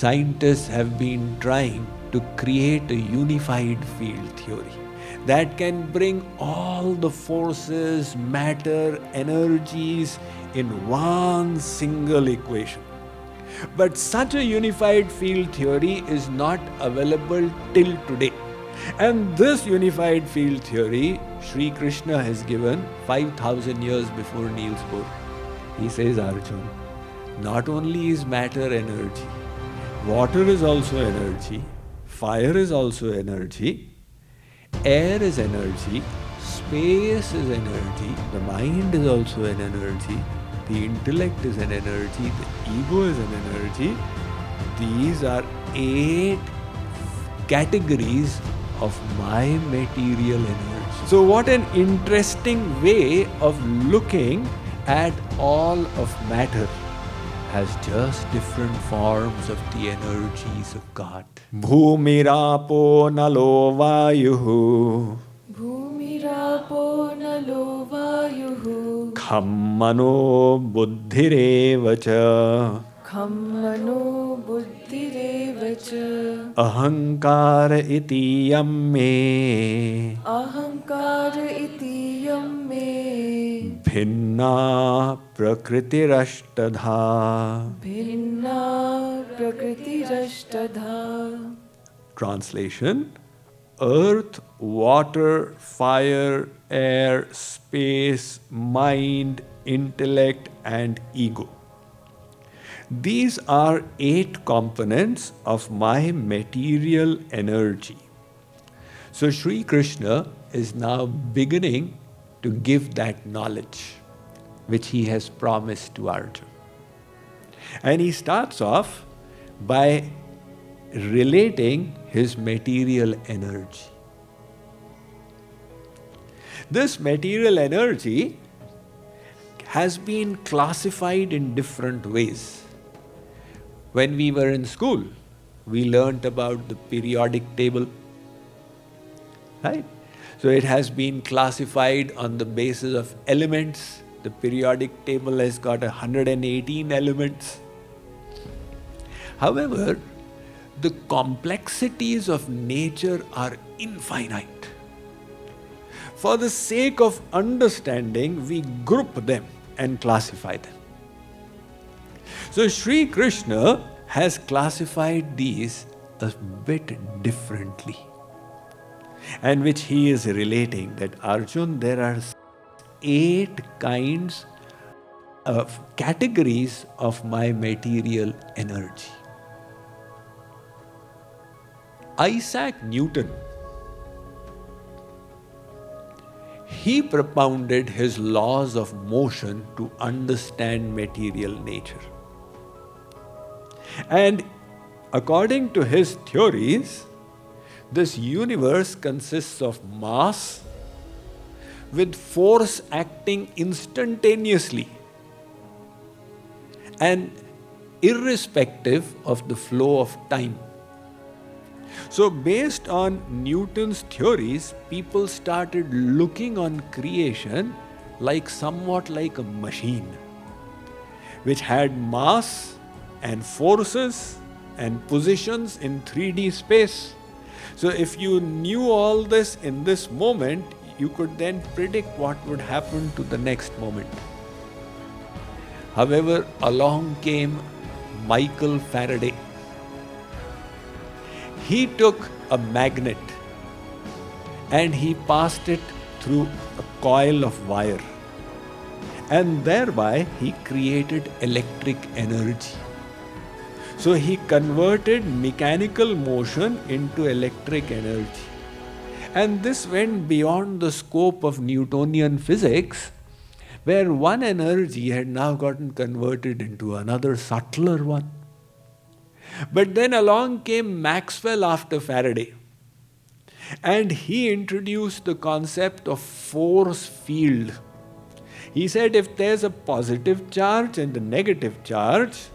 scientists have been trying to create a unified field theory that can bring all the forces, matter, energies in one single equation. But such a unified field theory is not available till today. And this unified field theory, Shri Krishna has given 5,000 years before Niels Bohr. He says, Arjun, not only is matter energy, water is also energy, fire is also energy, air is energy, space is energy, the mind is also an energy, the intellect is an energy, the ego is an energy. These are 8 categories of my material energy. So what an interesting way of looking at all of matter has just different forms of the energies of God. Bhumirapo nalo vayuhu nalo vayuhu Khammano buddhirevacha Ahankara iti yamme Bhinna prakritirashtadha. Translation: Earth, water, fire, air, space, mind, intellect and ego. These are 8 components of my material energy. So Shri Krishna is now beginning to give that knowledge which he has promised to Arjuna. And he starts off by relating his material energy. This material energy has been classified in different ways. When we were in school, we learnt about the periodic table, right? So it has been classified on the basis of elements. The periodic table has got 118 elements. However, the complexities of nature are infinite. For the sake of understanding, we group them and classify them. So Shri Krishna has classified these a bit differently, and which he is relating that Arjun, there are 8 kinds of categories of my material energy. Isaac Newton, he propounded his laws of motion to understand material nature. And according to his theories, this universe consists of mass with force acting instantaneously and irrespective of the flow of time. So based on Newton's theories, people started looking on creation like somewhat like a machine which had mass and forces and positions in 3D space. So if you knew all this in this moment, you could then predict what would happen to the next moment. However, along came Michael Faraday. He took a magnet and he passed it through a coil of wire, and thereby he created electric energy. So he converted mechanical motion into electric energy. And this went beyond the scope of Newtonian physics, where one energy had now gotten converted into another subtler one. But then along came Maxwell after Faraday, and he introduced the concept of force field. He said if there's a positive charge and a negative charge,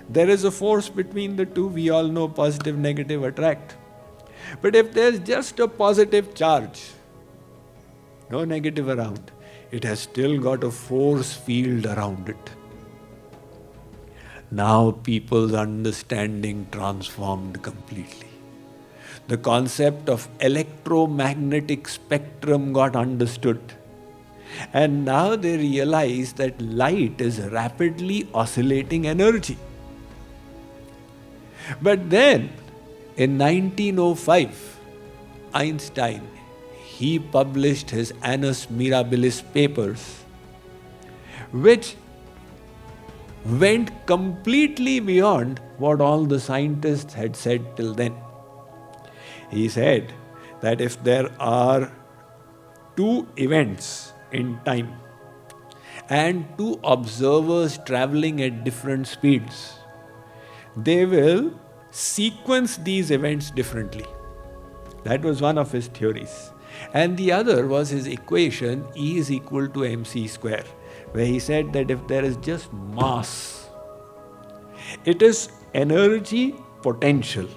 there is a force between the two. We all know positive, negative attract. But if there's just a positive charge, no negative around, it has still got a force field around it. Now people's understanding transformed completely. The concept of electromagnetic spectrum got understood. And now they realize that light is rapidly oscillating energy. But then, in 1905, Einstein, he published his Annus Mirabilis papers, which went completely beyond what all the scientists had said till then. He said that if there are two events in time and two observers traveling at different speeds, they will sequence these events differently. That was one of his theories. And the other was his equation E is equal to mc square, where he said that if there is just mass, it is energy potential.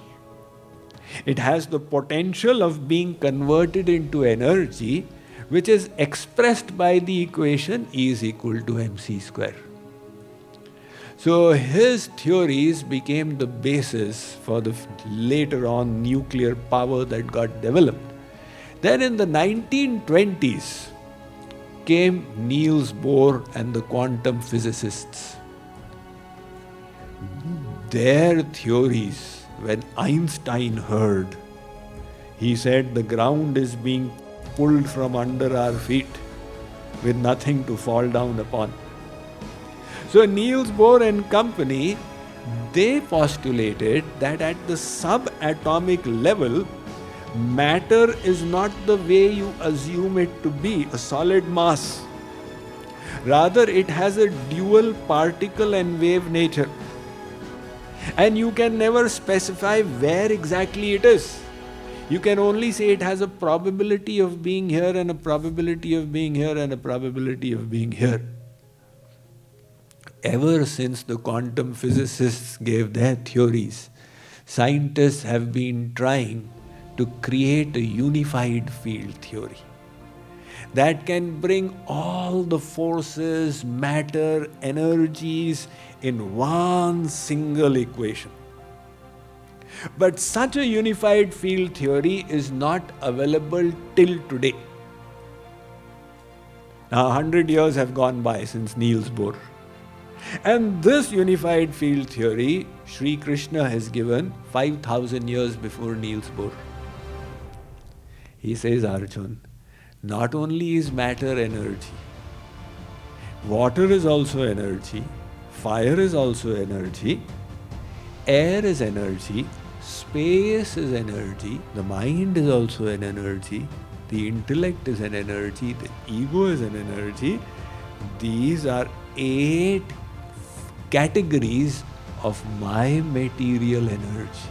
It has the potential of being converted into energy, which is expressed by the equation E is equal to mc square. So his theories became the basis for the later on nuclear power that got developed. Then in the 1920s came Niels Bohr and the quantum physicists. Their theories, when Einstein heard, he said the ground is being pulled from under our feet with nothing to fall down upon. So Niels Bohr and company, they postulated that at the subatomic level, matter is not the way you assume it to be, a solid mass. Rather, it has a dual particle and wave nature. And you can never specify where exactly it is. You can only say it has a probability of being here and a probability of being here and a probability of being here. Ever since the quantum physicists gave their theories, scientists have been trying to create a unified field theory that can bring all the forces, matter, energies in one single equation. But such a unified field theory is not available till today. Now 100 years have gone by since Niels Bohr. And this unified field theory, Shri Krishna has given 5,000 years before Niels Bohr. He says, Arjun, not only is matter energy, water is also energy, fire is also energy, air is energy, space is energy, the mind is also an energy, the intellect is an energy, the ego is an energy. These are 8 categories of my material energy.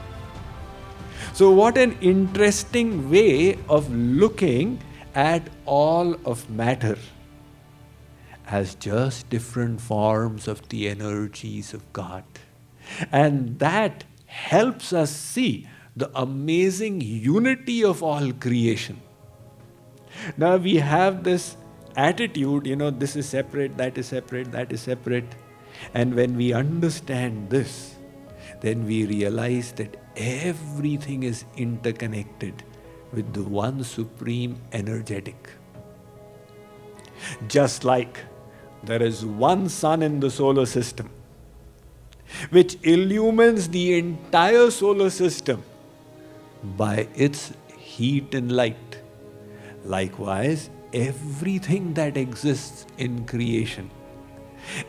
So what an interesting way of looking at all of matter as just different forms of the energies of God. And that helps us see the amazing unity of all creation. Now we have this attitude, this is separate, that is separate, that is separate. And when we understand this, then we realize that everything is interconnected with the one supreme energetic. Just like there is one sun in the solar system, which illumines the entire solar system by its heat and light. Likewise, everything that exists in creation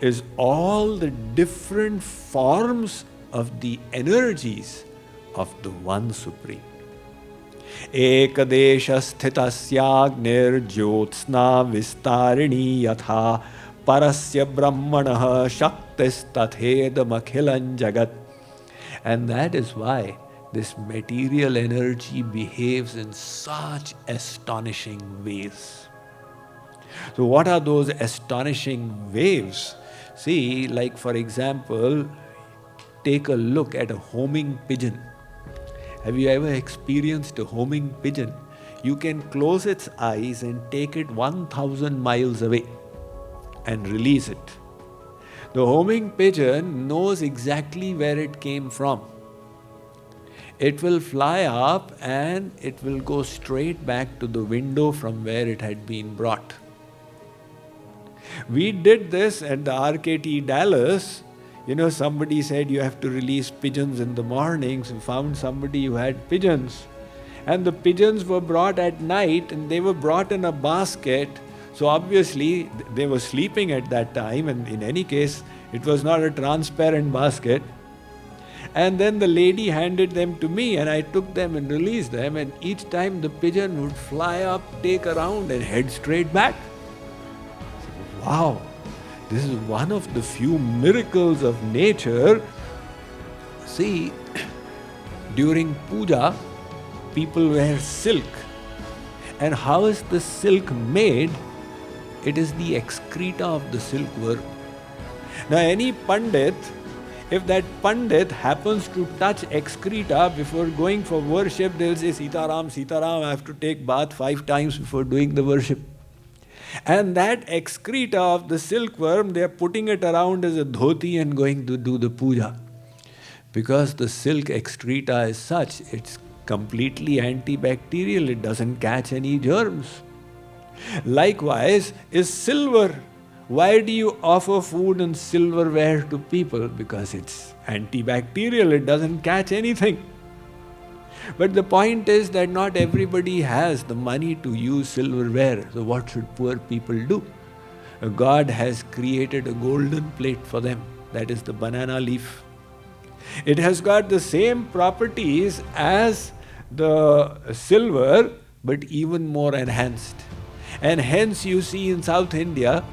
is all the different forms of the energies of the one supreme. Ekadesha sthitasyagner jyotsna vistarini yatha parasya brahmanah shaktis tathedam akhilan jagat. And that is why this material energy behaves in such astonishing ways. So what are those astonishing waves? See, like for example, take a look at a homing pigeon. Have you ever experienced a homing pigeon? You can close its eyes and take it 1,000 miles away and release it. The homing pigeon knows exactly where it came from. It will fly up and it will go straight back to the window from where it had been brought. We did this at the RKT Dallas. Somebody said you have to release pigeons in the mornings. We found somebody who had pigeons. And the pigeons were brought at night and they were brought in a basket. So obviously they were sleeping at that time, and in any case, it was not a transparent basket. And then the lady handed them to me and I took them and released them, and each time the pigeon would fly up, take a round and head straight back. Wow, this is one of the few miracles of nature. See, during puja, people wear silk. And how is the silk made? It is the excreta of the silkworm. Now any pandit, if that pandit happens to touch excreta before going for worship, they'll say, Sitaram, Sitaram, I have to take bath 5 times before doing the worship. And that excreta of the silkworm, they are putting it around as a dhoti and going to do the puja. Because the silk excreta is such, it's completely antibacterial, it doesn't catch any germs. Likewise is silver. Why do you offer food in silverware to people? Because it's antibacterial, it doesn't catch anything. But the point is that not everybody has the money to use silverware. So what should poor people do? God has created a golden plate for them. That is the banana leaf. It has got the same properties as the silver, but even more enhanced. And hence you see in South India,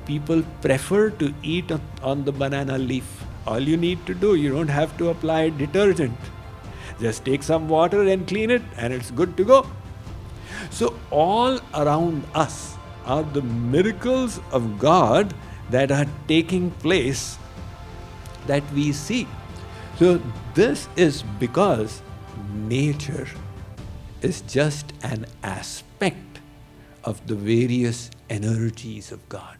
people prefer to eat on the banana leaf. All you need to do, you don't have to apply detergent. Just take some water and clean it and it's good to go. So all around us are the miracles of God that are taking place that we see. So this is because nature is just an aspect of the various energies of God.